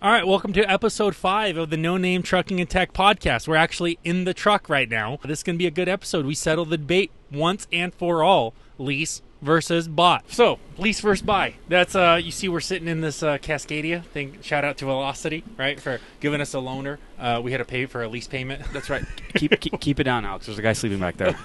All right, welcome to episode 5 of the No Name Trucking and Tech podcast. We're actually in the truck right now. This is going to be a good episode. We settled the debate once and for all, lease versus buy. So, lease versus buy. That's, you see we're sitting in this Cascadia thing. Shout out to Velocity, right, for giving us a loaner. We had to pay for a lease payment. That's right. Keep it down, Alex. There's a guy sleeping back there.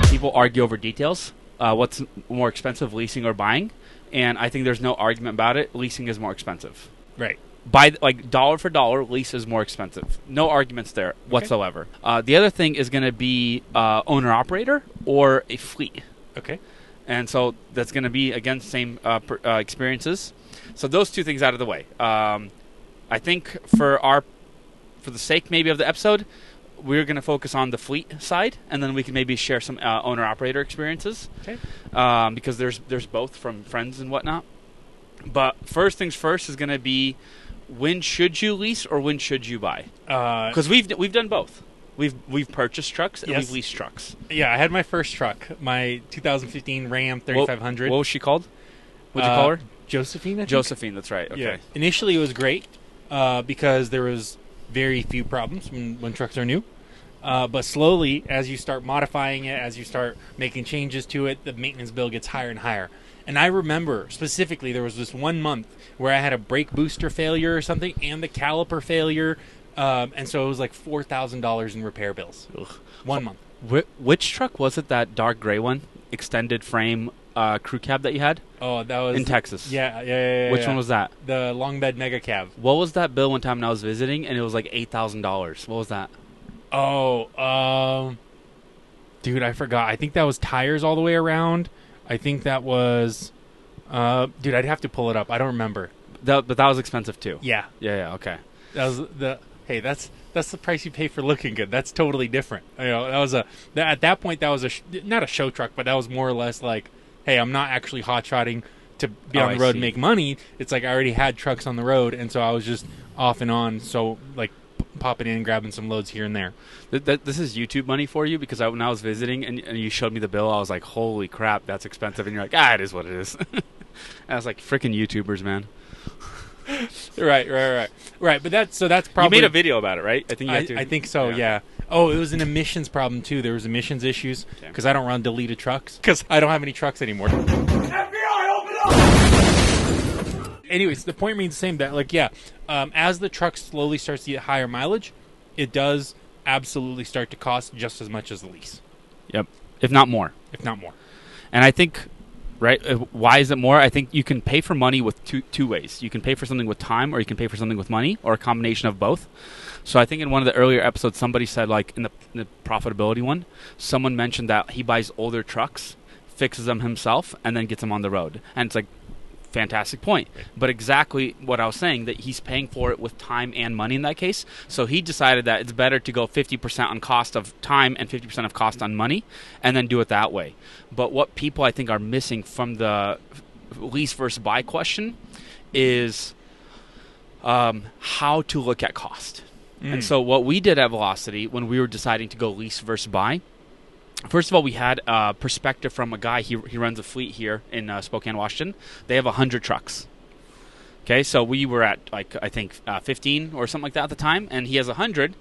People argue over details. What's more expensive, leasing or buying? And I think there's no argument about it. Leasing is more expensive. Right. By like dollar for dollar, lease is more expensive. No arguments there whatsoever. The other thing is going to be owner operator or a fleet. Okay. And so that's going to be again same experiences. So those two things out of the way. I think for the sake maybe of the episode, we're going to focus on the fleet side, and then we can maybe share some owner-operator experiences. Okay. Because there's both from friends and whatnot. But first things first is going to be, when should you lease or when should you buy? Because we've done both. We've purchased trucks and we've leased trucks. Yeah, I had my first truck, my 2015 Ram 3500. What was she called? What'd you call her? Josephine, I think. Josephine, that's right. Okay. Yeah. Initially, it was great because there was very few problems when trucks are new. But slowly, as you start modifying it, as you start making changes to it, the maintenance bill gets higher and higher. And I remember specifically there was this 1 month where I had a brake booster failure or something and the caliper failure. And so it was like $4,000 in repair bills. Ugh. 1 month. Which truck was it, that dark gray one? Extended frame crew cab that you had? Oh, that was... in Texas. Yeah. Which one was that? The long bed mega cab. What was that bill one time when I was visiting, and it was like $8,000? What was that? Oh, dude, I forgot. I think that was tires all the way around. I think that was... dude, I'd have to pull it up. I don't remember. But that was expensive too. Yeah. Yeah, okay. That was the... Hey, that's the price you pay for looking good. That's totally different. You know, that was at that point, that was not a show truck, but that was more or less like, hey, I'm not actually hot-shotting to be on the road and make money. It's like I already had trucks on the road, and so I was just off and on, so like popping in, grabbing some loads here and there. This is YouTube money for you, because when I was visiting and you showed me the bill, I was like, holy crap, that's expensive. And you're like, it is what it is. And I was like, freaking YouTubers, man. Right. But that's probably... You made a video about it, right? I think so, yeah. Oh, it was an emissions problem, too. There was emissions issues, because I don't run deleted trucks, because I don't have any trucks anymore. FBI, open up! Anyways, the point remains the same, that, like, as the truck slowly starts to get higher mileage, it does absolutely start to cost just as much as the lease. Yep. If not more. And I think... Right? Why is it more? I think you can pay for money with two ways. You can pay for something with time, or you can pay for something with money, or a combination of both. So I think in one of the earlier episodes, somebody said, like in the profitability one, someone mentioned that he buys older trucks, fixes them himself, and then gets them on the road. And it's like, fantastic point. But exactly what I was saying, that he's paying for it with time and money in that case. So he decided that it's better to go 50% on cost of time and 50% of cost on money, and then do it that way. But what people I think are missing from the lease versus buy question is how to look at cost. And so what we did at Velocity when we were deciding to go lease versus buy, first of all, we had a perspective from a guy. He runs a fleet here in Spokane, Washington. They have 100 trucks. Okay, so we were at, like, I think 15 or something like that at the time, and he has 100.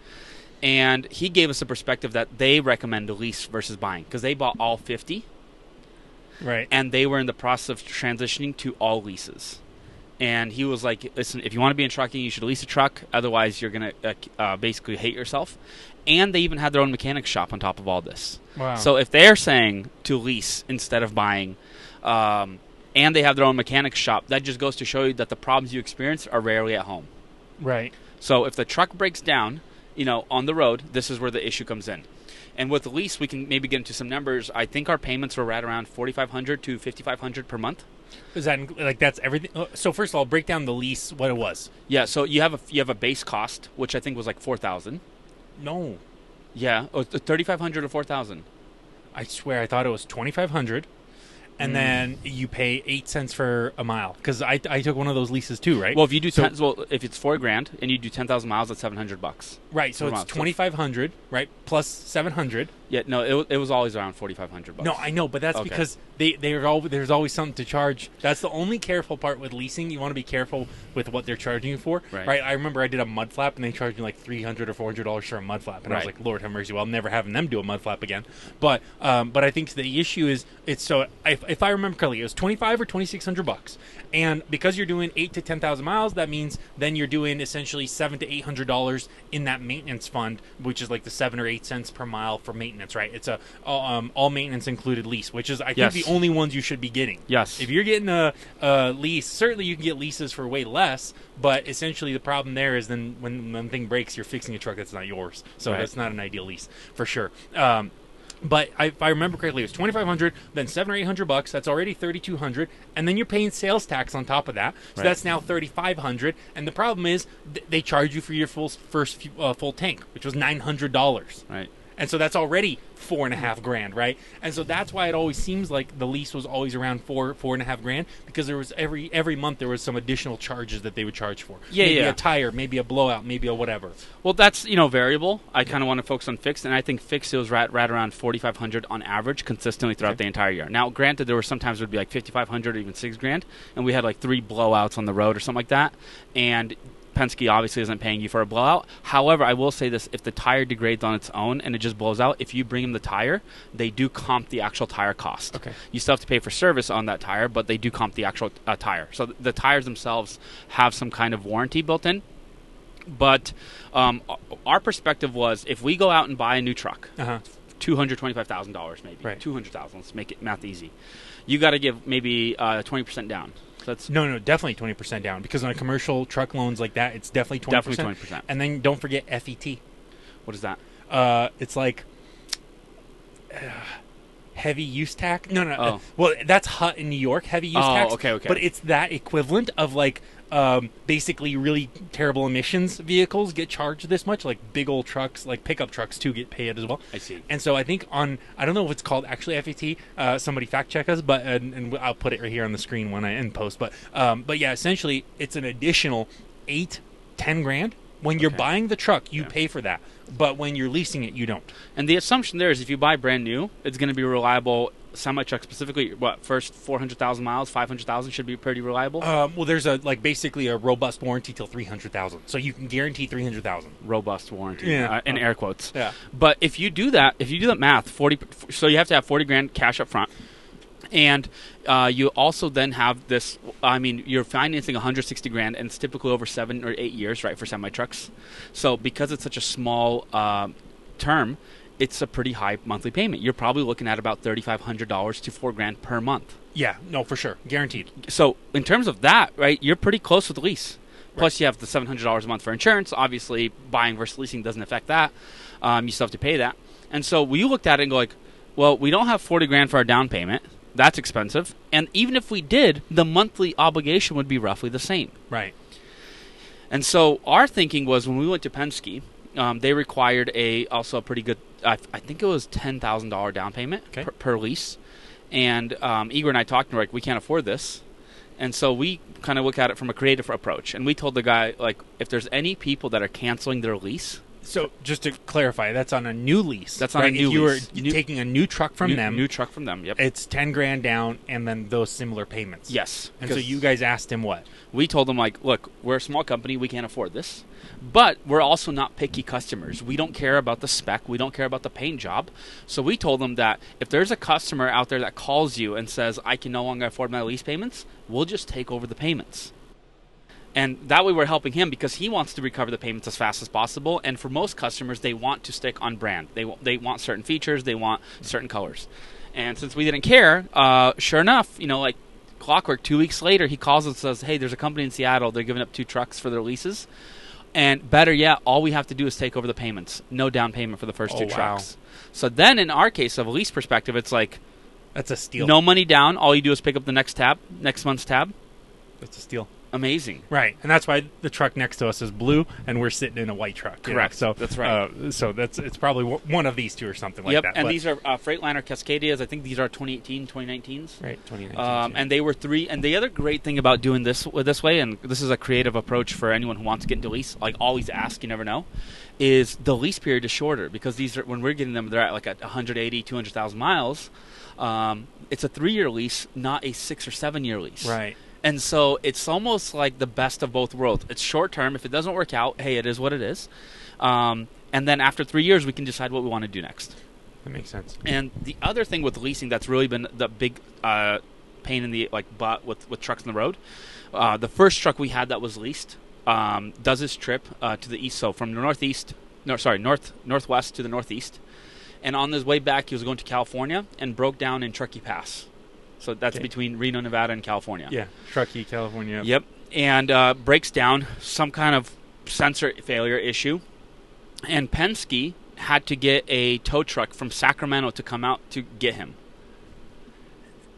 And he gave us a perspective that they recommend lease versus buying, because they bought all 50. Right. And they were in the process of transitioning to all leases. And he was like, listen, if you want to be in trucking, you should lease a truck. Otherwise, you're going to basically hate yourself. And they even had their own mechanic shop on top of all this. Wow. So if they're saying to lease instead of buying, and they have their own mechanic shop, that just goes to show you that the problems you experience are rarely at home. Right. So if the truck breaks down, on the road, this is where the issue comes in. And with the lease, we can maybe get into some numbers. I think our payments were right around $4,500 to $5,500 per month. Is that like that's everything? So first of all, break down the lease, what it was. Yeah, so you have a base cost, which I think was like $4,000. No. Yeah, $3,500 to $4,000. I swear, I thought it was $2,500, and then you pay 8 cents for a mile. Because I took one of those leases too, right? Well, if you do if it's $4,000 and you do 10,000 miles, that's $700. Right, so it's $2,500, right, plus $700, Yeah, no, it was always around $4,500. No, I know, but that's because there's always something to charge. That's the only careful part with leasing. You want to be careful with what they're charging you for, right? I remember I did a mud flap, and they charged me like $300 or $400 for a mud flap, and I was like, Lord have mercy, well, I'm never having them do a mud flap again. But I think the issue is if I remember correctly, it was $2,500 or $2,600, and because you're doing 8,000 to 10,000 miles, that means then you're doing essentially $700 to $800 in that maintenance fund, which is like the 7 or 8 cents per mile for maintenance. Right, it's a all maintenance included lease, which is I think the only ones you should be getting. Yes, if you're getting a lease, certainly you can get leases for way less, but essentially the problem there is then when the thing breaks, you're fixing a truck that's not yours, so that's not an ideal lease for sure. But if I remember correctly, it was $2,500, then $700 or $800. That's already $3,200, and then you're paying sales tax on top of that, so that's now $3,500. And the problem is they charge you for your first full tank, which was $900. Right. And so that's already $4,500, right? And so that's why it always seems like the lease was always around $4,500, because there was every month there was some additional charges that they would charge for. Maybe a tire, maybe a blowout, maybe a whatever. Well, that's variable. I kind of want to focus on fixed, and I think fixed was right around $4,500 on average consistently throughout the entire year. Now, granted, there were sometimes it would be like $5,500 or even $6,000, and we had like 3 blowouts on the road or something like that, and Penske obviously isn't paying you for a blowout. However, I will say this: if the tire degrades on its own and it just blows out, if you bring them the tire, they do comp the actual tire cost. Okay. You still have to pay for service on that tire, but they do comp the actual tire. So the tires themselves have some kind of warranty built in. But our perspective was, if we go out and buy a new truck, $225,000 maybe, $200,000. Let's make it math easy. You got to give maybe 20% down. No, definitely 20% down, because on a commercial truck loans like that, it's definitely 20%. Definitely 20%. And then don't forget FET. What is that? It's like heavy use tax. No. Well, that's HUT in New York, heavy use tax. Okay. But it's that equivalent of like basically really terrible emissions vehicles get charged this much. Like big old trucks, like pickup trucks too, get paid as well. I see. And so I think I don't know if it's called actually FET. Somebody fact check us, but and I'll put it right here on the screen when I end post. But yeah, essentially it's an additional $8-10 when you're buying the truck. You pay for that, but when you're leasing it, you don't. And the assumption there is, if you buy brand new, it's going to be reliable. Semi-truck specifically, first 400,000 miles, 500,000 should be pretty reliable? Well, there's basically a robust warranty till 300,000. So you can guarantee 300,000. Robust warranty, in air quotes. Yeah. But if you do that math, so you have to have $40,000 cash up front. And you also then have this, you're financing $160,000, and it's typically over 7 or 8 years, right, for semi-trucks. So because it's such a small term, it's a pretty high monthly payment. You're probably looking at about $3,500 to $4,000 per month. Yeah, no, for sure. Guaranteed. So in terms of that, right, you're pretty close with the lease. Plus you have the $700 a month for insurance. Obviously, buying versus leasing doesn't affect that. You still have to pay that. And so we looked at it and go like, well, we don't have $40,000 for our down payment. That's expensive. And even if we did, the monthly obligation would be roughly the same. Right. And so our thinking was, when we went to Penske, they required also a pretty good, I think it was $10,000 down payment per lease. And Igor and I talked, and we're like, we can't afford this. And so we kind of look at it from a creative approach. And we told the guy, like, if there's any people that are canceling their lease. So just to clarify, that's on a new lease. That's on a new lease. If you were taking a new truck from them. New truck from them, yep. It's $10,000 down, and then those similar payments. Yes. And so you guys asked him what? We told him, like, look, we're a small company. We can't afford this. But we're also not picky customers. We don't care about the spec. We don't care about the paint job. So we told them that if there's a customer out there that calls you and says, I can no longer afford my lease payments, we'll just take over the payments. And that way we're helping him, because he wants to recover the payments as fast as possible. And for most customers, they want to stick on brand. They want certain features. They want certain colors. And since we didn't care, sure enough, like clockwork, 2 weeks later, he calls and says, hey, there's a company in Seattle. They're giving up 2 trucks for their leases. And better yet, all we have to do is take over the payments. No down payment for the first 2 trucks. So then in our case, of a lease perspective, it's like, that's a steal. No money down. All you do is pick up the next month's tab. That's a steal. amazing. Right, and that's why the truck next to us is blue, and we're sitting in a white truck. Correct. So that's right. So it's probably one of these two or something like that. And these are Freightliner Cascadias. I think these are 2018, 2019s. Right, 2019. And they were 3. And the other great thing about doing this way, and this is a creative approach for anyone who wants to get into lease, like always ask, you never know, is the lease period is shorter because these are, when we're getting them, they're at like at 180, 200,000 miles. It's a 3-year lease, not a 6 or 7 year lease. Right. And so it's almost like the best of both worlds. It's short term. If it doesn't work out, hey, it is what it is. And then after 3 years, we can decide what we want to do next. That makes sense. And the other thing with leasing that's really been the big pain in the butt with trucks on the road, the first truck we had that was leased does his trip to the east, so from the northwest to the northeast. And on his way back, he was going to California and broke down in Truckee Pass. So that's between Reno, Nevada, and California. Yeah, Truckee, California. Yep. And breaks down, some kind of sensor failure issue. And Penske had to get a tow truck from Sacramento to come out to get him.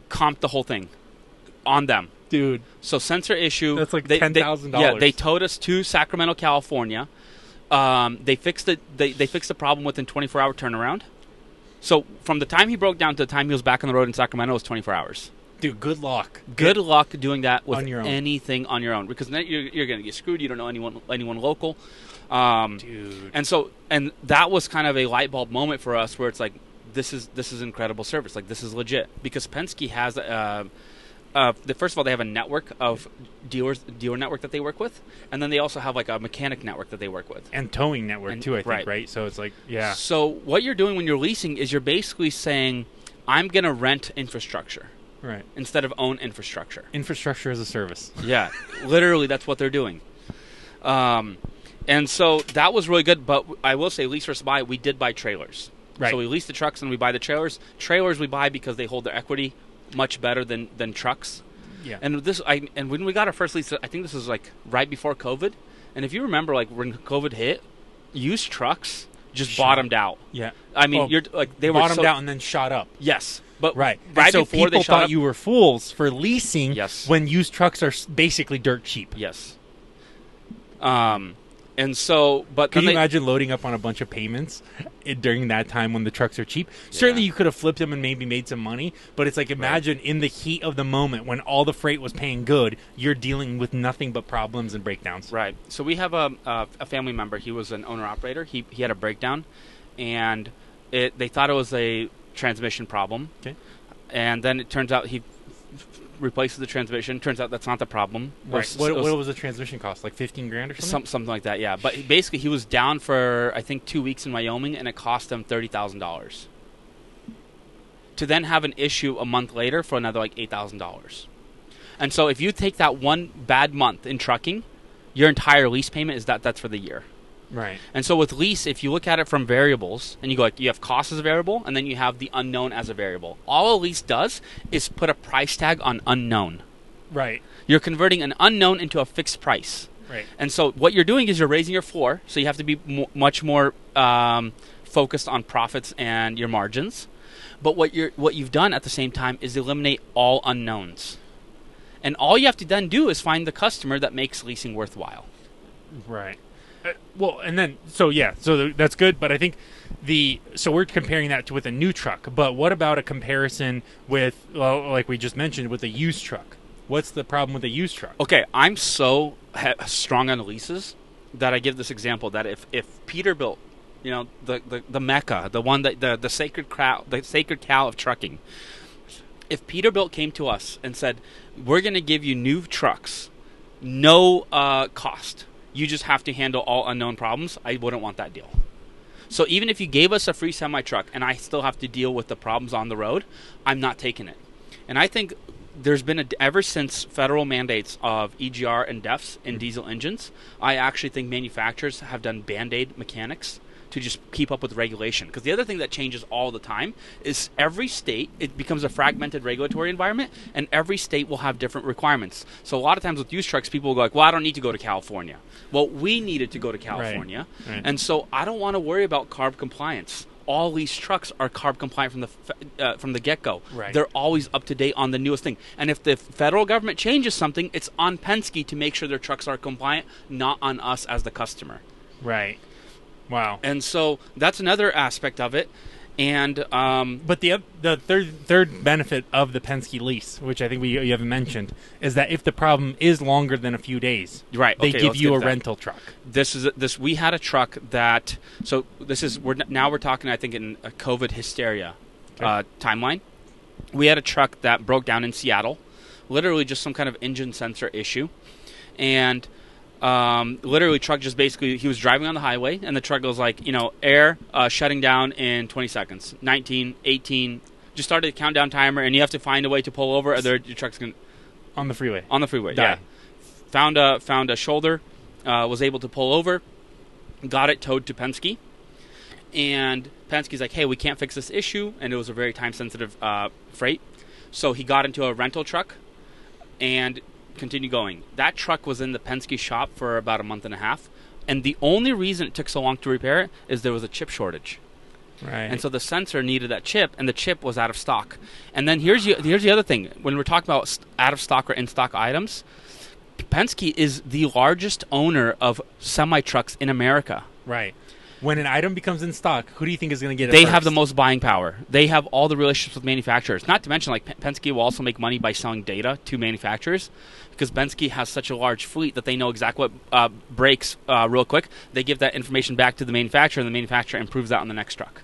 Comped the whole thing on them. Dude. So sensor issue. That's like $10,000. Yeah, they towed us to Sacramento, California. They fixed the problem within 24-hour turnaround. So from the time he broke down to the time he was back on the road in Sacramento was 24 hours. Dude, good luck. Good luck doing that with on your own. Anything on your own, because then you're going to get screwed. You don't know anyone local. Dude. And that was kind of a light bulb moment for us, where it's like, this is incredible service. Like, this is legit, because Penske has first of all, they have a network of dealer network that they work with, and then they also have like a mechanic network that they work with, and towing network too, I think, right? So it's like, yeah. So what you're doing when you're leasing is you're basically saying, I'm going to rent infrastructure, right, instead of own infrastructure. Infrastructure as a service. Yeah, literally, that's what they're doing. And so that was really good. But I will say, lease versus buy, we did buy trailers. Right. So we lease the trucks and we buy the trailers. Trailers we buy because they hold their equity much better than trucks. Yeah. And when we got our first lease, I think this was like right before COVID. And if you remember, like when COVID hit, used trucks just bottomed out. Yeah. I mean, you're like, they were bottomed out and then shot up. Yes. But right so before people they shot thought up, you were fools for leasing. Yes. When used trucks are basically dirt cheap. Yes. And so, but can you imagine loading up on a bunch of payments during that time when the trucks are cheap? Yeah. Certainly, you could have flipped them and maybe made some money. But it's like, imagine in the heat of the moment when all the freight was paying good, you're dealing with nothing but problems and breakdowns. Right. So we have a family member. He was an owner operator. He had a breakdown, and they thought it was a transmission problem. Okay. And then it turns out he replaces the transmission. Turns out that's not the problem. Right. What was the transmission cost? Like $15,000 or something? Something like that, yeah. But basically, he was down for, I think, 2 weeks in Wyoming, and it cost him $30,000. To then have an issue a month later for another like $8,000. And so if you take that one bad month in trucking, your entire lease payment is that's for the year. Right. And so with lease, if you look at it from variables, and you go like, you have cost as a variable, and then you have the unknown as a variable. All a lease does is put a price tag on unknown. Right. You're converting an unknown into a fixed price. Right. And so what you're doing is you're raising your floor, so you have to be much more focused on profits and your margins. But what you've done at the same time is eliminate all unknowns. And all you have to then do is find the customer that makes leasing worthwhile. Right. So that's good, but I think so we're comparing that with a new truck, but what about a comparison with, well, like we just mentioned, with a used truck? What's the problem with a used truck? Okay, I'm so strong on leases that I give this example that if Peterbilt, you know, the Mecca, the one that the sacred cow of trucking, if Peterbilt came to us and said, we're going to give you new trucks, no cost, you just have to handle all unknown problems, I wouldn't want that deal. So even if you gave us a free semi-truck and I still have to deal with the problems on the road, I'm not taking it. And I think there's been ever since federal mandates of EGR and DEFs in diesel engines, I actually think manufacturers have done Band-Aid mechanics to just keep up with regulation. Because the other thing that changes all the time is every state, it becomes a fragmented regulatory environment, and every state will have different requirements. So a lot of times with used trucks, people will go like, well, I don't need to go to California. Well, we needed to go to California. Right. And so I don't want to worry about CARB compliance. all lease trucks are CARB compliant from the get-go. Right. They're always up to date on the newest thing. And if the federal government changes something, it's on Penske to make sure their trucks are compliant, not on us as the customer. Right. Wow. And so that's another aspect of it. And but the third benefit of the Penske lease, which I think you haven't mentioned, is that if the problem is longer than a few days, right, they give you a rental truck. We had a truck that, so we're talking, I think, in a COVID hysteria timeline. We had a truck that broke down in Seattle, literally just some kind of engine sensor issue, and literally truck just basically, he was driving on the highway and the truck goes like, air shutting down in 20 seconds, 19, 18, just started a countdown timer, and you have to find a way to pull over or your truck's going to... On the freeway, die. Yeah. Found a shoulder, was able to pull over, got it towed to Penske, and Penske's like, hey, we can't fix this issue, and it was a very time-sensitive freight, so he got into a rental truck and continue going. That truck was in the Penske shop for about a month and a half, and the only reason it took so long to repair it is there was a chip shortage. Right. And so the sensor needed that chip, and the chip was out of stock. And then here's the other thing. When we're talking about out of stock or in stock items, Penske is the largest owner of semi-trucks in America. Right. When an item becomes in stock, who do you think is going to get it They first? have the most buying power. They have all the relationships with manufacturers. Not to mention, like, Penske will also make money by selling data to manufacturers, because Penske has such a large fleet that they know exactly what breaks real quick. They give that information back to the manufacturer, and the manufacturer improves that on the next truck.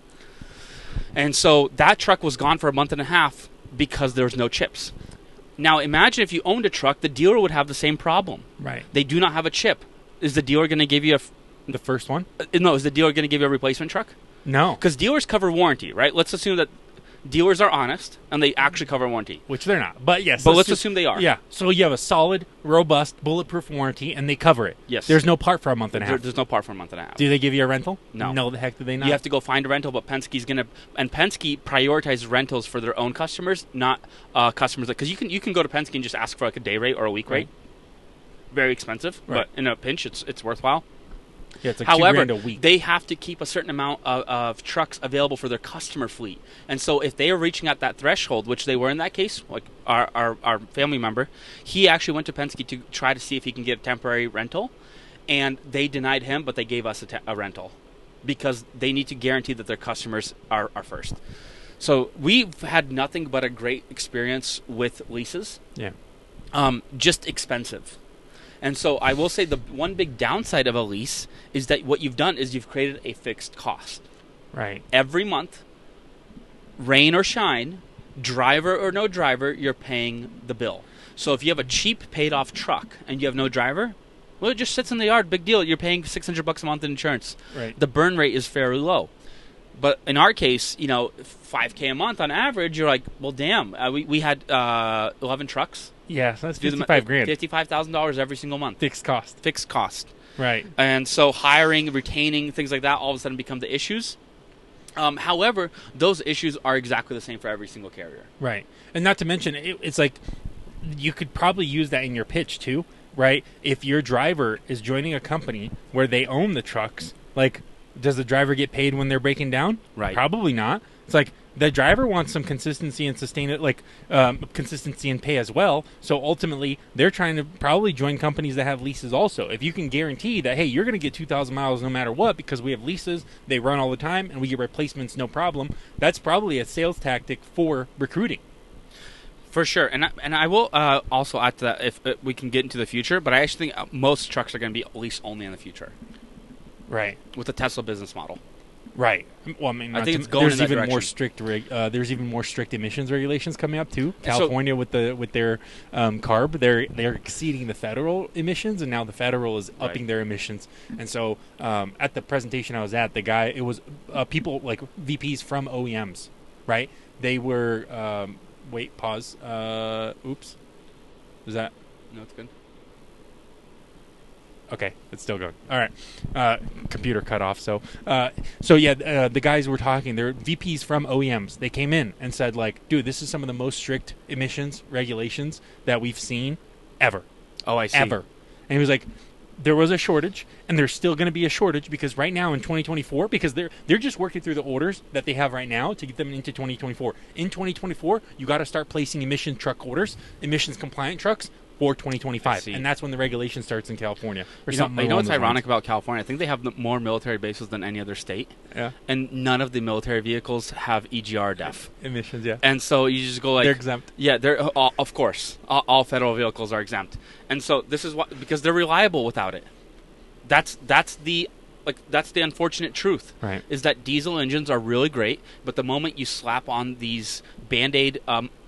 And so that truck was gone for a month and a half because there was no chips. Now imagine if you owned a truck, the dealer would have the same problem. Right. They do not have a chip. Is the dealer going to give you the first one? No, is the dealer going to give you a replacement truck? No. Because dealers cover warranty, right? Let's assume that dealers are honest and they actually cover warranty. Which they're not. But yes. But let's assume they are. Yeah. So you have a solid, robust, bulletproof warranty, and they cover it. Yes. There's no part for a month and a half. There's no part for a month and a half. Do they give you a rental? No. No, the heck do they not? You have to go find a rental, but Penske's going to... And Penske prioritizes rentals for their own customers, not customers. Because you can go to Penske and just ask for like a day rate or a week rate. Very expensive, but in a pinch, it's worthwhile. Yeah, it's like However, $2,000 a week. They have to keep a certain amount of trucks available for their customer fleet. And so if they are reaching at that threshold, which they were in that case, like our family member, he actually went to Penske to try to see if he can get a temporary rental. And they denied him, but they gave us a rental because they need to guarantee that their customers are first. So we've had nothing but a great experience with leases. Yeah. Just expensive. And so I will say the one big downside of a lease is that what you've done is you've created a fixed cost. Right. Every month, rain or shine, driver or no driver, you're paying the bill. So if you have a cheap paid-off truck and you have no driver, well, it just sits in the yard. Big deal. You're paying $600 a month in insurance. Right. The burn rate is fairly low. But in our case, $5K a month on average, you're like, well, damn. We had 11 trucks. Yeah, so that's $55,000. $55,000 every single month. Fixed cost. Right. And so hiring, retaining, things like that all of a sudden become the issues. However, those issues are exactly the same for every single carrier. Right. And not to mention, it's like you could probably use that in your pitch too, right? If your driver is joining a company where they own the trucks, like, does the driver get paid when they're breaking down? Right. Probably not. It's like the driver wants some consistency and consistency in pay as well. So ultimately, they're trying to probably join companies that have leases also. If you can guarantee that, hey, you're going to get 2,000 miles no matter what because we have leases, they run all the time, and we get replacements no problem, that's probably a sales tactic for recruiting. For sure. And I will also add to that if we can get into the future, but I actually think most trucks are going to be lease only in the future. Right. With the Tesla business model. Right. Well, I mean, I think it's going in that direction. There's even more strict emissions regulations coming up too. California with their CARB, they're exceeding the federal emissions, and now the federal is upping their emissions. And so, at the presentation I was at, it was people like VPs from OEMs, right? They were. Wait, pause. Oops. Is that? No, it's good. Okay, it's still going. All right, computer cut off. So the guys were talking. They're VPs from OEMs. They came in and said, like, dude, this is some of the most strict emissions regulations that we've seen ever. Oh, I see. Ever. And he was like, there was a shortage, and there's still going to be a shortage because right now in 2024, because they're just working through the orders that they have right now to get them into 2024. In 2024, you got to start placing emission truck orders, emissions compliant trucks for 2025, and that's when the regulation starts in California. Or something. You know what's ironic about California? I think they have more military bases than any other state. Yeah. And none of the military vehicles have EGR DEF emissions. Yeah. And so you just go like they're exempt. Yeah, they're of course all federal vehicles are exempt. And so this is what, because they're reliable without it. That's the unfortunate truth. Right. Is that diesel engines are really great, but the moment you slap on these Band-Aid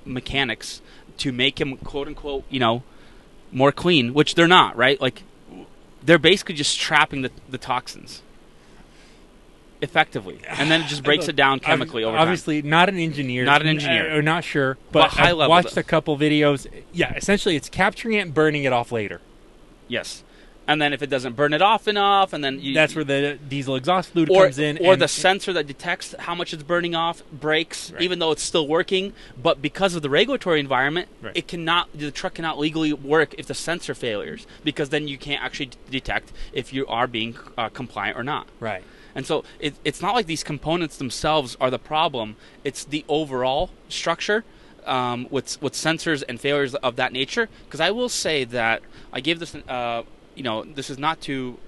mechanics to make them quote unquote, more clean, which they're not, right? Like, they're basically just trapping the toxins effectively, and then it just breaks it down chemically over time. Obviously, not an engineer. Or not sure, but high level. I've watched a couple videos. Yeah, essentially, it's capturing it and burning it off later. Yes. And then if it doesn't burn it off enough, and then that's where the diesel exhaust fluid comes in. Or the sensor that detects how much it's burning off breaks, right, even though it's still working. But because of the regulatory environment, right, the truck cannot legally work if the sensor failures, because then you can't actually detect if you are being compliant or not. Right. And so it's not like these components themselves are the problem. It's the overall structure with sensors and failures of that nature. Because I will say that I gave this... this is not to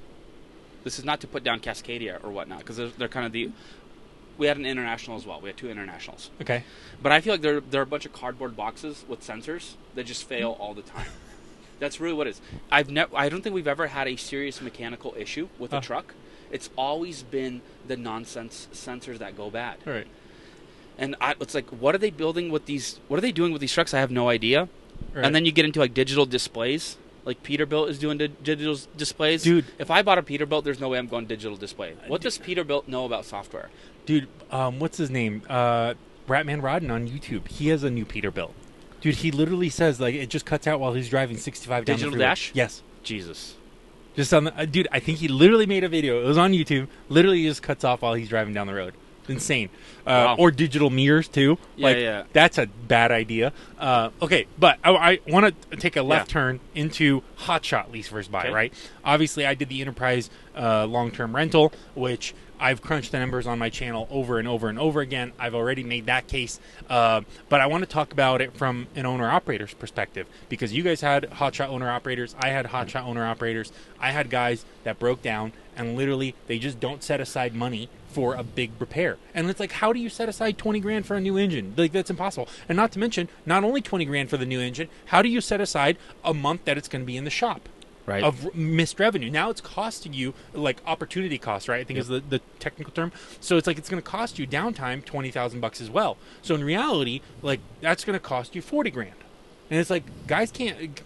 put down Cascadia or whatnot, because they're kind of the. We had an international as well. We had 2 internationals. Okay. But I feel like they're a bunch of cardboard boxes with sensors that just fail all the time. That's really what it is. I don't think we've ever had a serious mechanical issue with a truck. It's always been the nonsense sensors that go bad. All right. And it's like, what are they building with these? What are they doing with these trucks? I have no idea. Right. And then you get into like digital displays. Like Peterbilt is doing digital displays. Dude. If I bought a Peterbilt, there's no way I'm going digital display. What does Peterbilt know about software? Dude, what's his name? Ratman Rodden on YouTube. He has a new Peterbilt. Dude, he literally says, like, it just cuts out while he's driving 65 down the freeway. Digital dash? Yes. Jesus. Just on the... dude, I think he literally made a video. It was on YouTube. Literally just cuts off while he's driving down the road. Insane. Wow. Or digital mirrors, too. Yeah. That's a bad idea. Okay, but I want to take a left turn into hotshot lease versus buy, right? Obviously, I did the enterprise long-term rental, which I've crunched the numbers on my channel over and over and over again. I've already made that case. But I want to talk about it from an owner-operator's perspective, because you guys had hotshot owner-operators. I had hotshot owner-operators. I had guys that broke down, and literally they just don't set aside money for a big repair. And it's like, how do you set aside 20 grand for a new engine? Like, that's impossible. And not to mention, not only 20 grand for the new engine, how do you set aside a month that it's going to be in the shop? Right. Of missed revenue. Now it's costing you, like, opportunity cost, right? I think is the technical term. So it's like, it's going to cost you downtime $20,000 as well. So in reality, like, that's going to cost you 40 grand. And it's like, guys can't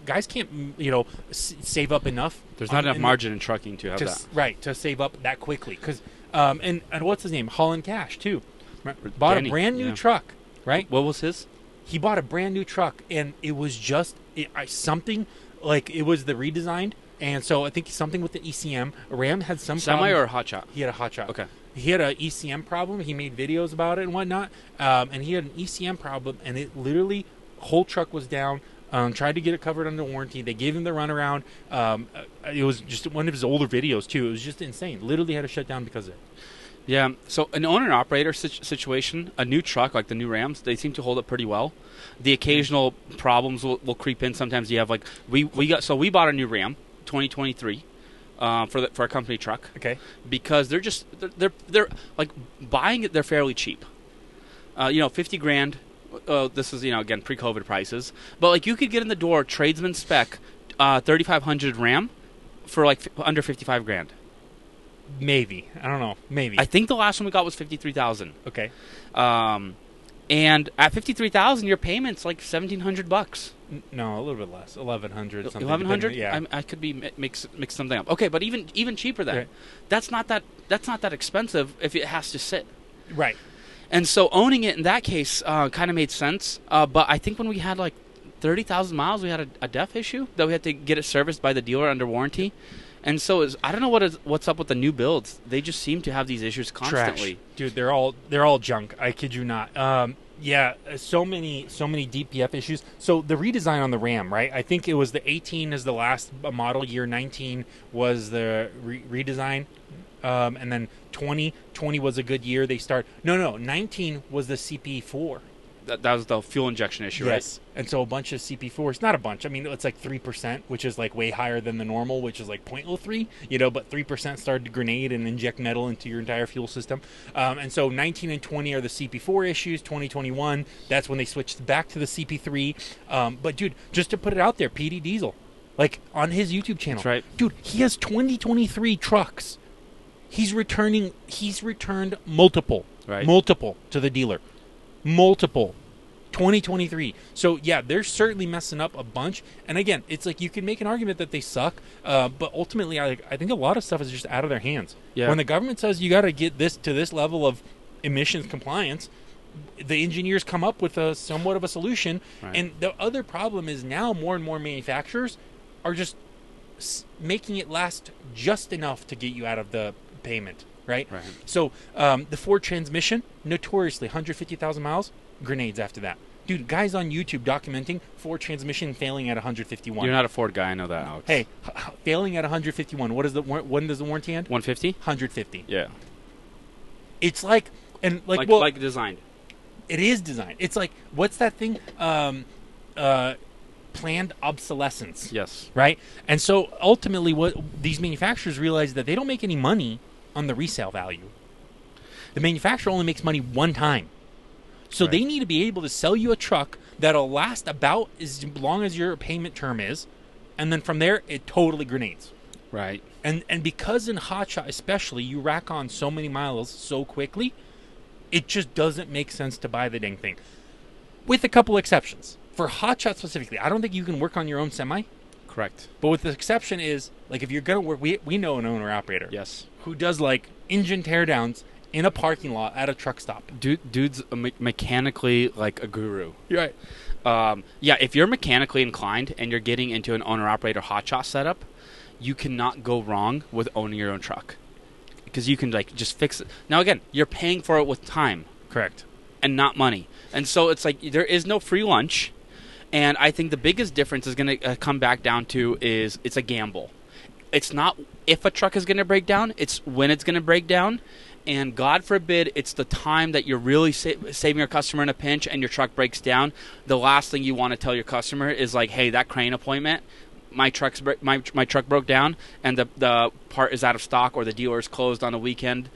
save up enough. There's not enough margin in trucking to have that. Right, to save up that quickly. Because and what's his name? Holland Cash, too. Bought a brand new truck, right? What was his? He bought a brand new truck, and it was just something, like, it was the redesigned. And so I think something with the ECM. Ram had some Semi or hotshot? He had a hotshot. Okay. He had an ECM problem. He made videos about it and whatnot. And he had an ECM problem, and it literally, whole truck was down. Tried to get it covered under warranty. They gave him the runaround. It was just one of his older videos, too. It was just insane. Literally had to shut down because of it. Yeah. So an owner-operator situation, a new truck, like the new Rams, they seem to hold up pretty well. The occasional problems will creep in. Sometimes you have, like, we bought a new Ram, 2023, for our company truck. Okay. Because they're like, buying it, they're fairly cheap. 50 grand. This is, again, pre-COVID prices. But, like, you could get in the door, tradesman spec, 3500 Ram for, like, under 55 grand. Maybe. I don't know. Maybe. I think the last one we got was 53,000. Okay. And at 53,000, your payment's like $1,700. No, a little bit less. 1,100 something. 1,100? Yeah. I could be mix something up. Okay, but even cheaper than. Right. That's not that expensive if it has to sit. Right. And so owning it in that case kind of made sense. But I think when we had like 30,000 miles, we had a DEF issue that we had to get it serviced by the dealer under warranty. And so I don't know what's up with the new builds. They just seem to have these issues constantly. Trash. Dude, they're all junk. I kid you not. Yeah, so many DPF issues. So the redesign on the Ram, right? I think it was the 18 is the last model year. 19 was the redesign, and then 20 was a good year. They start. No, 19 was the CP4. That was the fuel injection issue, Yes. Right? And so a bunch of CP4s, not a bunch. I mean, it's like 3%, which is like way higher than the normal, which is like 0.03, but 3% started to grenade and inject metal into your entire fuel system. And so 19 and 20 are the CP4 issues. 2021, that's when they switched back to the CP3. But dude, just to put it out there, PD Diesel, like on his YouTube channel. That's right. Dude, he has 2023 trucks. He's returned multiple to the dealer. Multiple 2023. So yeah, they're certainly messing up a bunch. And again, it's like you can make an argument that they suck, but ultimately I think a lot of stuff is just out of their hands. Yeah. When the government says you got to get this to this level of emissions compliance, the engineers come up with a somewhat of a solution. Right. And the other problem is now more and more manufacturers are just making it last just enough to get you out of the payment. Right? So the Ford transmission, notoriously 150,000 miles, grenades after that. Dude, guys on YouTube documenting Ford transmission failing at 151. You're not a Ford guy, I know that, Alex. Hey, failing at 151. When does the warranty end? 150? 150. Yeah. It's like designed. It is designed. It's like, what's that thing? Planned obsolescence. Yes. Right? And so ultimately what these manufacturers realize that they don't make any money on the resale value. The manufacturer only makes money one time. So they need to be able to sell you a truck that'll last about as long as your payment term is, and then from there, it totally grenades. Right. And because in hotshot especially, you rack on so many miles so quickly, it just doesn't make sense to buy the dang thing. With a couple exceptions. For hotshot specifically, I don't think you can work on your own semi. Correct. But with the exception is, like, if you're going to work, we know an owner-operator. Yes. Who does, like, engine teardowns in a parking lot at a truck stop. Dude's mechanically, like, a guru. You're right. Yeah, if you're mechanically inclined and you're getting into an owner-operator hotshot setup, you cannot go wrong with owning your own truck. Because you can, like, just fix it. Now, again, you're paying for it with time. Correct. And not money. And so it's like there is no free lunch. And I think the biggest difference is going to come back down to is it's a gamble. It's not if a truck is going to break down, it's when it's going to break down. And God forbid it's the time that you're really saving your customer in a pinch and your truck breaks down. The last thing you want to tell your customer is like, hey, that crane appointment, my truck broke down and the part is out of stock or the dealer is closed on a weekend.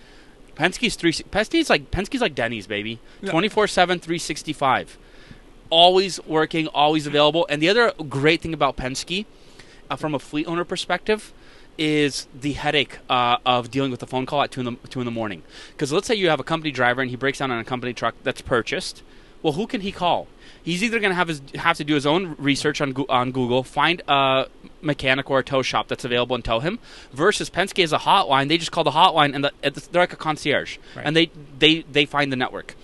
Penske's like Denny's, baby. 24/7, 365. Always working, always available. And the other great thing about Penske, from a fleet owner perspective, is the headache of dealing with a phone call at 2 in the morning. Because let's say you have a company driver and he breaks down on a company truck that's purchased. Well, who can he call? He's either going to have to do his own research on Google, find a mechanic or a tow shop that's available and tow him, versus Penske is a hotline. They just call the hotline, and they're like a concierge. Right. And they find the network.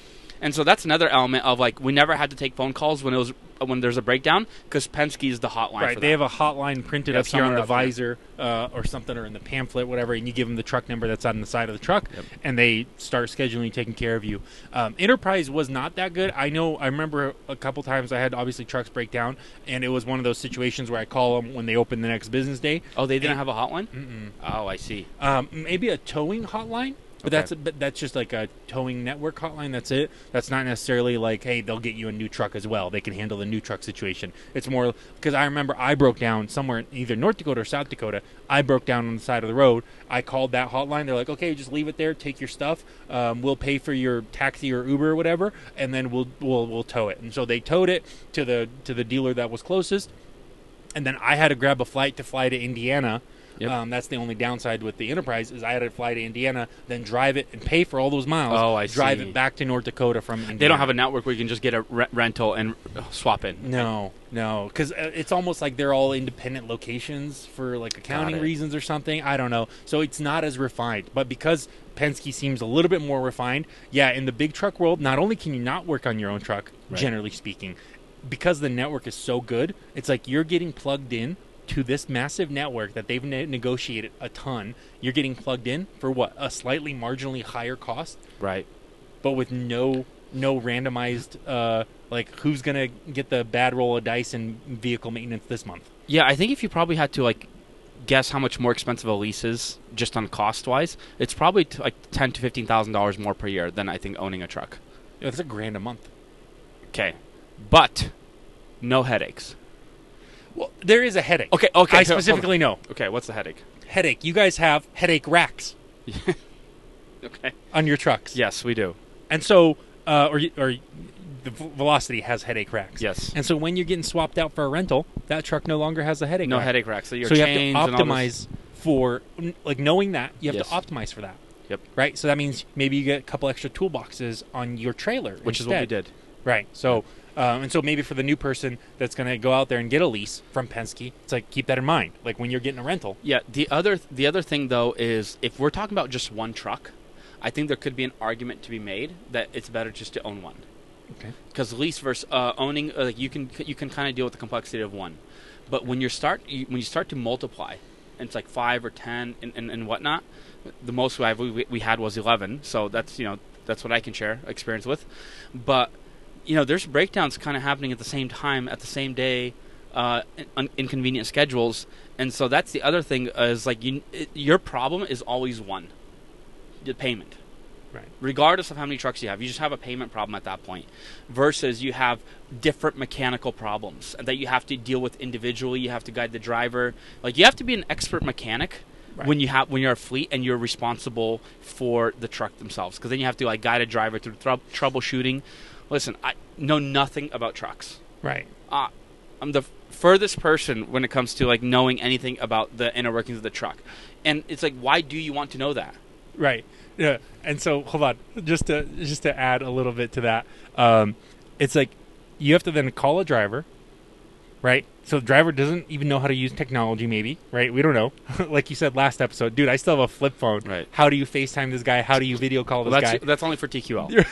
And so that's another element of, like, we never had to take phone calls when there's a breakdown because Penske is the hotline. Right, for they that. have a hotline printed up here on the visor or something, or in the pamphlet, whatever, and you give them the truck number that's on the side of the truck, and they start scheduling, taking care of you. Enterprise was not that good. I remember a couple times I had, obviously, trucks break down, and it was one of those situations where I call them when they open the next business day. Oh, they didn't have a hotline? Mm-mm. Oh, I see. Maybe a towing hotline. But that's just like a towing network hotline. That's it. That's not necessarily like, hey, they'll get you a new truck as well. They can handle the new truck situation. It's more because I remember I broke down somewhere in either North Dakota or South Dakota. I broke down on the side of the road. I called that hotline. They're like, okay, just leave it there. Take your stuff. We'll pay for your taxi or Uber or whatever, and then we'll tow it. And so they towed it to the dealer that was closest, and then I had to grab a flight to fly to Indiana. Yep. That's the only downside with the Enterprise is I had to fly to Indiana, then drive it and pay for all those miles. Oh, I drive see. it back to North Dakota from Indiana. They don't have a network where you can just get a rental and swap in. No, because it's almost like they're all independent locations for like accounting reasons or something. I don't know. So it's not as refined. But because Penske seems a little bit more refined, in the big truck world, not only can you not work on your own truck, generally speaking, because the network is so good, it's like you're getting plugged in to this massive network that they've negotiated a ton. You're getting plugged in for what? A slightly marginally higher cost. Right. But with no no randomized like who's gonna get the bad roll of dice in vehicle maintenance this month. Yeah, I think if you probably had to like guess how much more expensive a lease is just on cost wise, it's probably like $10,000 to $15,000 more per year than I think owning a truck. Yeah, that's $1,000 a month. Okay, but no headaches. Well, there is a headache. Okay. I specifically know. Okay, what's the headache? Headache. You guys have headache racks. Okay. On your trucks. Yes, we do. And so, or the Velocity has headache racks. Yes. And so when you're getting swapped out for a rental, that truck no longer has a headache No rack. headache rack. So, you have to optimize for, like, knowing that, you have to optimize for that. Yep. Right? So that means maybe you get a couple extra toolboxes on your trailer. Which is what we did. Right. So, and so maybe for the new person that's going to go out there and get a lease from Penske, it's like, keep that in mind. Like when you're getting a rental. Yeah. The other thing, though, is if we're talking about just one truck, I think there could be an argument to be made that it's better just to own one. Okay. Because lease versus owning, you can kind of deal with the complexity of one, but when you start to multiply, and it's like 5 or 10 and whatnot, the most we had was 11. So that's that's what I can share experience with, but there's breakdowns kind of happening at the same time, at the same day, inconvenient schedules, and so that's the other thing is like your problem is always one, the payment. Right. Regardless of how many trucks you have, you just have a payment problem at that point. Versus you have different mechanical problems that you have to deal with individually. You have to guide the driver. Like you have to be an expert mechanic when you're a fleet and you're responsible for the truck themselves. Because then you have to like guide a driver through troubleshooting. Listen, I know nothing about trucks. Right. I'm the furthest person when it comes to like knowing anything about the inner workings of the truck. And it's like, why do you want to know that? Right. Yeah. And so, hold on, just to add a little bit to that, it's like you have to then call a driver, right? So the driver doesn't even know how to use technology, maybe, right? We don't know. Like you said last episode, dude, I still have a flip phone. Right. How do you FaceTime this guy? How do you video call this guy? That's only for TQL.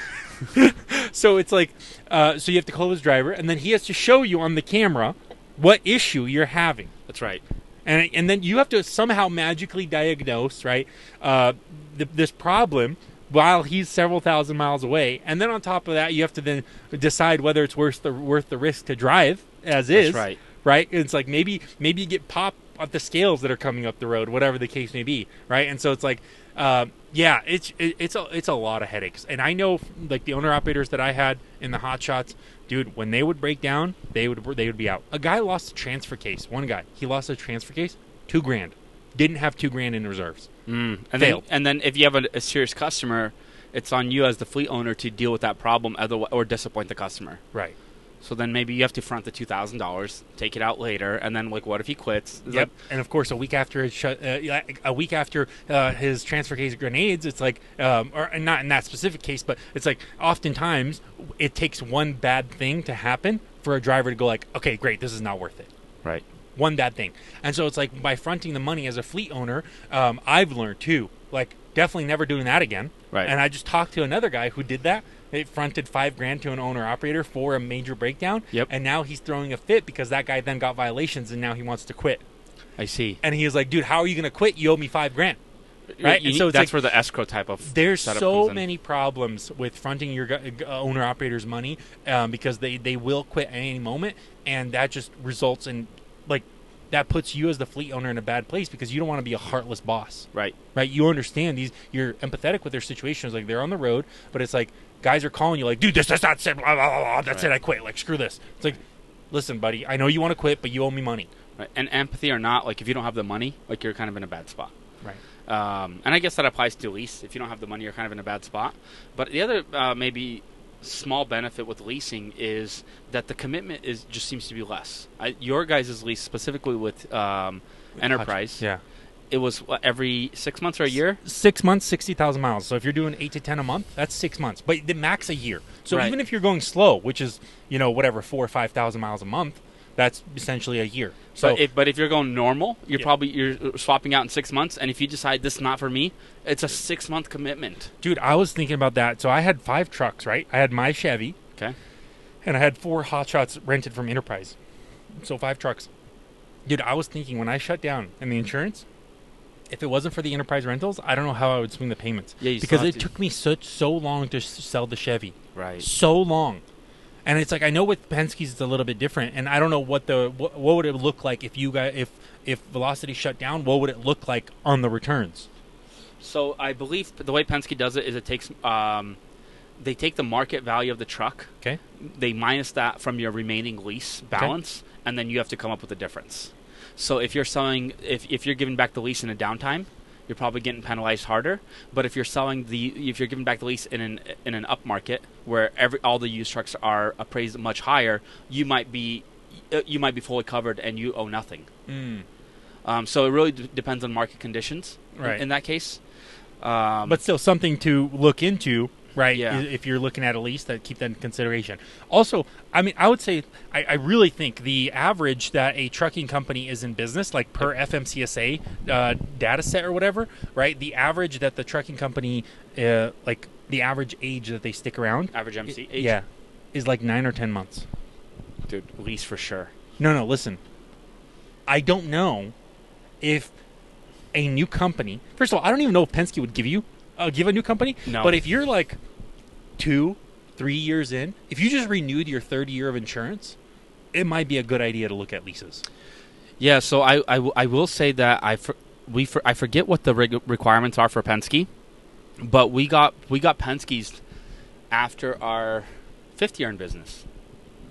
So it's like, so you have to call his driver, and then he has to show you on the camera what issue you're having. That's right. And then you have to somehow magically diagnose, right, this problem while he's several thousand miles away. And then on top of that, you have to then decide whether it's worth the risk to drive as is. That's right. Right? It's like maybe you get popped at the scales that are coming up the road, whatever the case may be. Right? And so it's like, it's a lot of headaches. And I know, like, the owner-operators that I had in the hot shots, dude, when they would break down, they would be out. A guy lost a transfer case. One guy, he lost a transfer case, $2,000. Didn't have $2,000 in reserves. Failed. And then if you have a serious customer, it's on you as the fleet owner to deal with that problem or disappoint the customer. Right. So then maybe you have to front the $2,000, take it out later, and then like, what if he quits? Yep. And of course, a week after his transfer case grenades, it's like, or not in that specific case, but it's like oftentimes it takes one bad thing to happen for a driver to go like, okay, great, this is not worth it. Right. One bad thing. And so it's like by fronting the money as a fleet owner, I've learned too, like definitely never doing that again. Right. And I just talked to another guy who did that. It fronted $5,000 to an owner operator for a major breakdown. Yep. And now he's throwing a fit because that guy then got violations and now he wants to quit. I see. And he was like, dude, how are you going to quit? You owe me $5,000. Right. And so that's like, where the escrow type of there's so many problems with fronting your owner operator's money because they will quit at any moment, and that just results in like that puts you as the fleet owner in a bad place because you don't want to be a heartless boss. Right. Right. You understand you're empathetic with their situations. Like they're on the road, but it's like guys are calling you like, dude, this does not say blah, blah, blah, that's right. It. I quit. Like screw this. It's like, listen, buddy, I know you want to quit, but you owe me money. Right. And empathy or not, like if you don't have the money, like you're kind of in a bad spot. Right. And I guess that applies to lease. If you don't have the money, you're kind of in a bad spot. But the other maybe small benefit with leasing is that the commitment just seems to be less. Your guys' lease, specifically with Enterprise, yeah, it was every 6 months or a year? 6 months, 60,000 miles. So if you're doing 8 to 10 a month, that's 6 months. But the max a year. So even if you're going slow, which is whatever 4,000 or 5,000 miles a month, that's essentially a year. So, but if you're going normal, you're swapping out in 6 months, and if you decide this is not for me, it's a 6 month commitment. Dude, I was thinking about that. So I had 5 trucks, right? I had my Chevy, okay, and I had 4 hot shots rented from Enterprise. So 5 trucks. Dude, I was thinking when I shut down and the insurance, if it wasn't for the enterprise rentals, I don't know how I would swing the payments. Yeah, because it took me so long to sell the Chevy. Right. So long. And it's like, I know with Penske's it's a little bit different, and I don't know what would it look like if you guys if Velocity shut down. What would it look like on the returns? So I believe the way Penske does it is it takes they take the market value of the truck. Okay. They minus that from your remaining lease balance, and then you have to come up with the difference. So if you're selling, if you're giving back the lease in a downtime, you're probably getting penalized harder. But if you're if you're giving back the lease in an up market where all the used trucks are appraised much higher, you might be fully covered and you owe nothing. So it really depends on market conditions. Right. In that case, but still something to look into. Right, yeah. If you're looking at a lease, keep that in consideration. Also, I mean, I would say I really think the average that a trucking company is in business, like per FMCSA data set or whatever, right? The average that the trucking company, like the average age that they stick around, average MC age, yeah, is like 9 or 10 months. Dude, lease for sure. No, listen. I don't know if a new company. First of all, I don't even know if Penske would give a new company. No. But if you're like 2-3 years in, if you just renewed your third year of insurance, it might be a good idea to look at leases. Yeah, so I will say that I forget what the requirements are for Penske, but we got Penske's after our 5th year in business.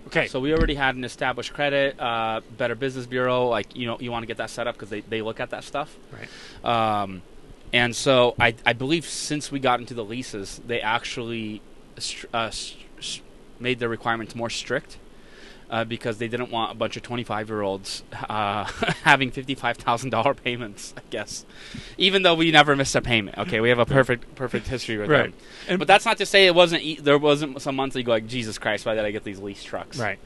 Okay. So we already had an established credit, Better Business Bureau. Like, you want to get that set up because they look at that stuff. Right. And so I believe since we got into the leases, they actually made their requirements more strict because they didn't want a bunch of 25-year-olds having $55,000 payments, I guess. Even though we never missed a payment. Okay, we have a perfect history with them. But that's not to say there wasn't some months that you go like, Jesus Christ, why did I get these lease trucks? Right.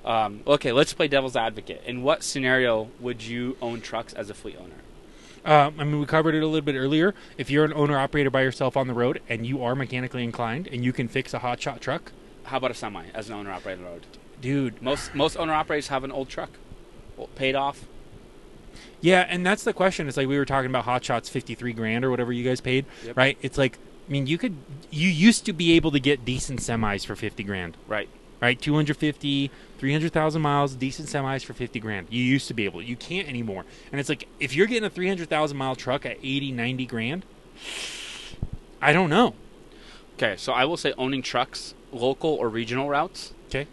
Okay, let's play devil's advocate. In what scenario would you own trucks as a fleet owner? I mean, we covered it a little bit earlier. If you're an owner-operator by yourself on the road and you are mechanically inclined and you can fix a hotshot truck. How about a semi as an owner-operator on the road? Dude. Most owner-operators have an old truck, paid off. Yeah, and that's the question. It's like we were talking about hotshots, $53,000 or whatever you guys paid, right? It's like, I mean, you used to be able to get decent semis for $50,000. Right, 250, 300,000 miles, decent semis for $50,000. You used to be able to. You can't anymore. And it's like, if you're getting a 300,000 mile truck at 80, 90 grand, I don't know. Okay, so I will say owning trucks, local or regional routes,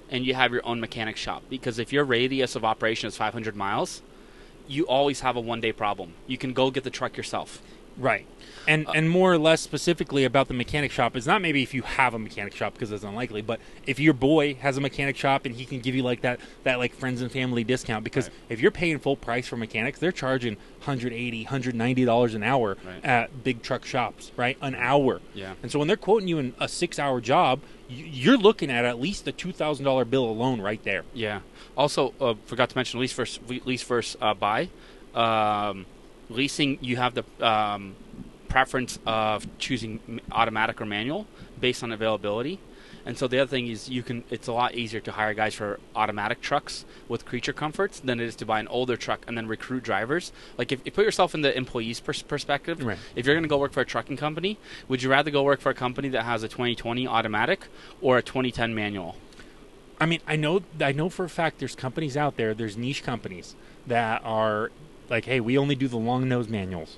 and you have your own mechanic shop. Because if your radius of operation is 500 miles, you always have a one-day problem. You can go get the truck yourself. Right. And more or less specifically about the mechanic shop is not maybe if you have a mechanic shop because it's unlikely, but if your boy has a mechanic shop and he can give you like that like friends and family discount, because if you're paying full price for mechanics, they're charging $180, $190 an hour at big truck shops, right? An hour. Yeah. And so when they're quoting you in a 6-hour job, you're looking at least a $2,000 bill alone right there. Yeah. Also, forgot to mention lease versus buy. Leasing, you have the preference of choosing automatic or manual based on availability. And so the other thing is it's a lot easier to hire guys for automatic trucks with creature comforts than it is to buy an older truck and then recruit drivers. Like if you put yourself in the employee's perspective, if you're going to go work for a trucking company, would you rather go work for a company that has a 2020 automatic or a 2010 manual? I mean, I know for a fact there's companies out there, there's niche companies that are like, hey, we only do the long-nose manuals.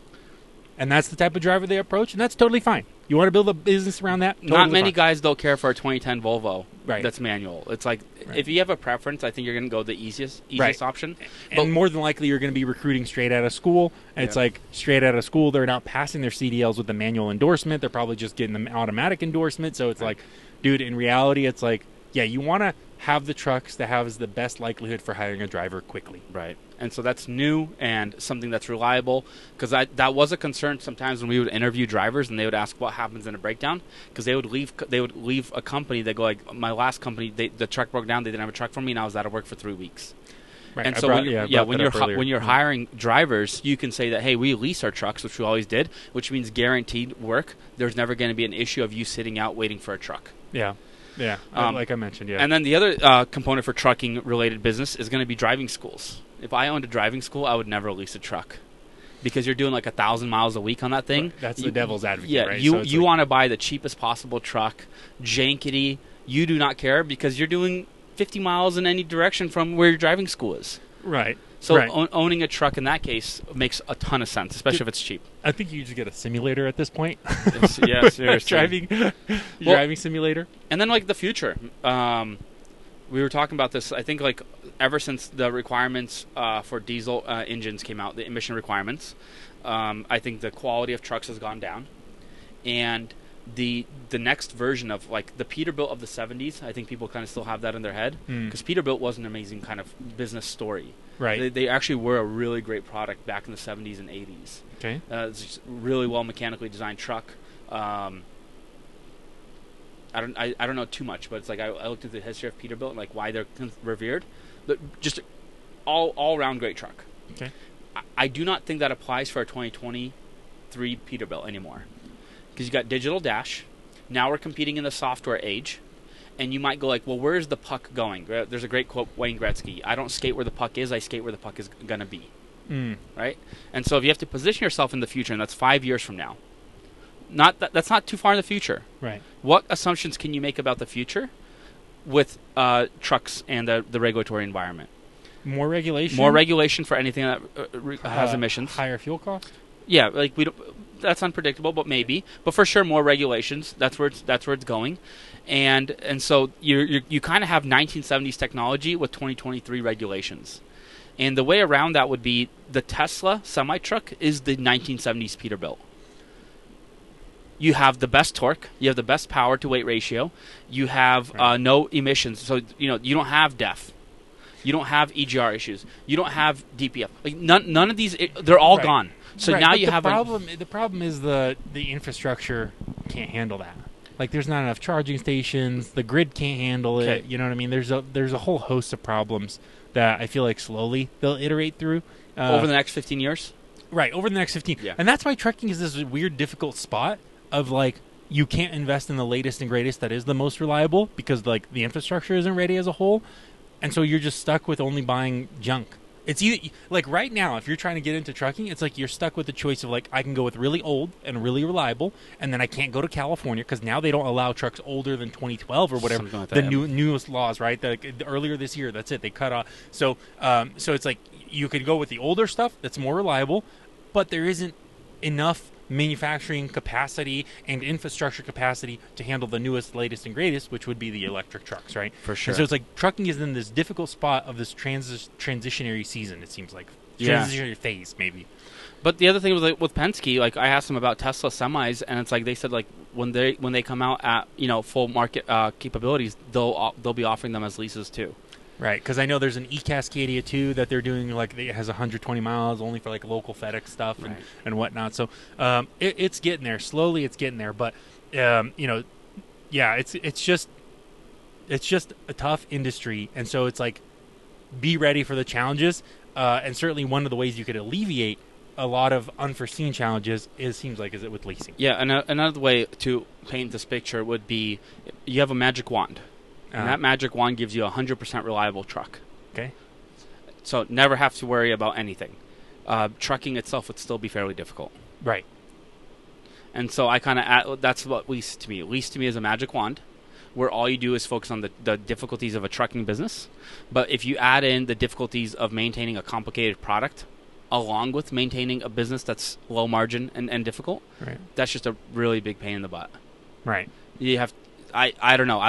And that's the type of driver they approach, and that's totally fine. You want to build a business around that? Totally Not many fine. guys don't care for a 2010 Volvo that's manual. It's like, if you have a preference, I think you're going to go the easiest option. And more than likely, you're going to be recruiting straight out of school. And it's like, straight out of school, they're not passing their CDLs with the manual endorsement. They're probably just getting the automatic endorsement. So it's like, dude, in reality, it's like, yeah, you want to have the trucks that have the best likelihood for hiring a driver quickly. Right. And so that's new and something that's reliable, because that was a concern sometimes when we would interview drivers and they would ask what happens in a breakdown, because they would leave a company. They go like, my last company, the truck broke down, they didn't have a truck for me, and I was out of work for 3 weeks. Right. And so when you're hiring drivers, you can say that, hey, we lease our trucks, which we always did, which means guaranteed work. There's never going to be an issue of you sitting out waiting for a truck. Yeah. Yeah, like I mentioned, yeah. And then the other component for trucking-related business is going to be driving schools. If I owned a driving school, I would never lease a truck. because you're doing like 1,000 miles a week on that thing. That's the devil's advocate, yeah, right? You want to buy the cheapest possible truck, jankety. You do not care because you're doing 50 miles in any direction from where your driving school is. Right. So right. Owning a truck in that case makes a ton of sense, especially if it's cheap. I think you just get a simulator at this point. Yeah, seriously. driving simulator. And then like the future. We were talking about this, I think like ever since the requirements for diesel engines came out, the emission requirements, I think the quality of trucks has gone down. And the next version of like the Peterbilt of the 70s, I think people kind of still have that in their head because Peterbilt was an amazing kind of business story. Right. They actually were a really great product back in the 70s and 80s. Okay. It's just a really well mechanically designed truck. I don't know too much, but it's like I looked at the history of Peterbilt and like why they're revered. But just all around great truck. Okay. I do not think that applies for a 2023 Peterbilt anymore. Because you got digital dash. Now we're competing in the software age. And you might go like, well, where's the puck going? There's a great quote, Wayne Gretzky. I don't skate where the puck is. I skate where the puck is going to be. Right? And so if you have to position yourself in the future, and that's 5 years from now, that's not too far in the future. Right. What assumptions can you make about the future with trucks and the regulatory environment? More regulation? More regulation for anything that has emissions. Higher fuel cost? Yeah, like we don't. That's unpredictable, but maybe. But for sure, more regulations. That's where it's going, and so you kind of have 1970s technology with 2023 regulations, and the way around that would be the Tesla semi truck is the 1970s Peterbilt. You have the best torque, you have the best power to weight ratio, you have no emissions, so you don't have DEF. You don't have EGR issues. You don't have DPF. Like none of these. They're all gone. So now you have the problem is the infrastructure can't handle that. Like there's not enough charging stations. The grid can't handle it. Okay. You know what I mean? There's a whole host of problems that I feel like slowly they'll iterate through over the next 15 years. Right, over the next 15. Yeah. And that's why trucking is this weird, difficult spot of like you can't invest in the latest and greatest that is the most reliable because like the infrastructure isn't ready as a whole. And so you're just stuck with only buying junk. It's either like right now, if you're trying to get into trucking, it's like you're stuck with the choice of like I can go with really old and really reliable, and then I can't go to California because now they don't allow trucks older than 2012 or whatever. Like the newest laws, right? Earlier this year, that's it. They cut off. So it's like you could go with the older stuff that's more reliable, but there isn't enough manufacturing capacity and infrastructure capacity to handle the newest, latest, and greatest, which would be the electric trucks, right? For sure. And so it's like trucking is in this difficult spot of this transitionary season, it seems like. Transitionary phase, maybe. But the other thing was like with Penske, like I asked them about Tesla semis, and it's like they said like when they come out at full market capabilities, they'll be offering them as leases too. Right, because I know there's an e-Cascadia too that they're doing, like it has 120 miles only for like local FedEx stuff and whatnot. So it's getting there slowly. It's getting there, but it's just a tough industry, and so it's like be ready for the challenges. And certainly one of the ways you could alleviate a lot of unforeseen challenges is it with leasing. Yeah, and another way to paint this picture would be you have a magic wand. And that magic wand gives you a 100% reliable truck. Okay. So never have to worry about anything. Trucking itself would still be fairly difficult. Right. And so I kind of that's what lease to me. Lease to me is a magic wand, where all you do is focus on the difficulties of a trucking business. But if you add in the difficulties of maintaining a complicated product, along with maintaining a business that's low margin and difficult, right, that's just a really big pain in the butt. Right. You have. I don't know.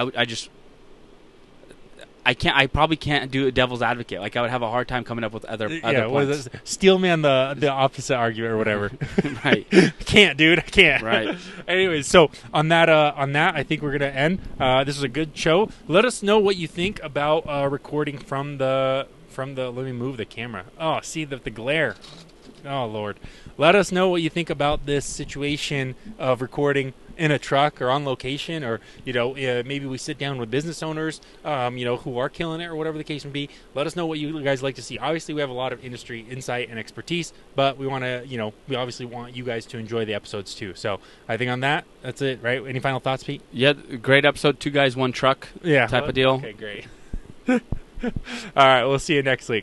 I probably can't do a devil's advocate. Like I would have a hard time coming up with other points. Steelman the opposite argument or whatever. Right. Can't, dude. I can't. Right. Anyways, so on that, I think we're gonna end. This was a good show. Let us know what you think about recording from the. Let me move the camera. Oh, see the glare. Oh Lord. Let us know what you think about this situation of recording in a truck or on location, or maybe we sit down with business owners who are killing it or whatever the case may be. Let us know what you guys like to see. Obviously we have a lot of industry insight and expertise, but we want to we obviously want you guys to enjoy the episodes too. So I think on that's it, right? Any final thoughts, Pete? Yeah, great episode. 2 guys, 1 truck. Yeah, type of deal. Okay, great. All right, we'll see you next week.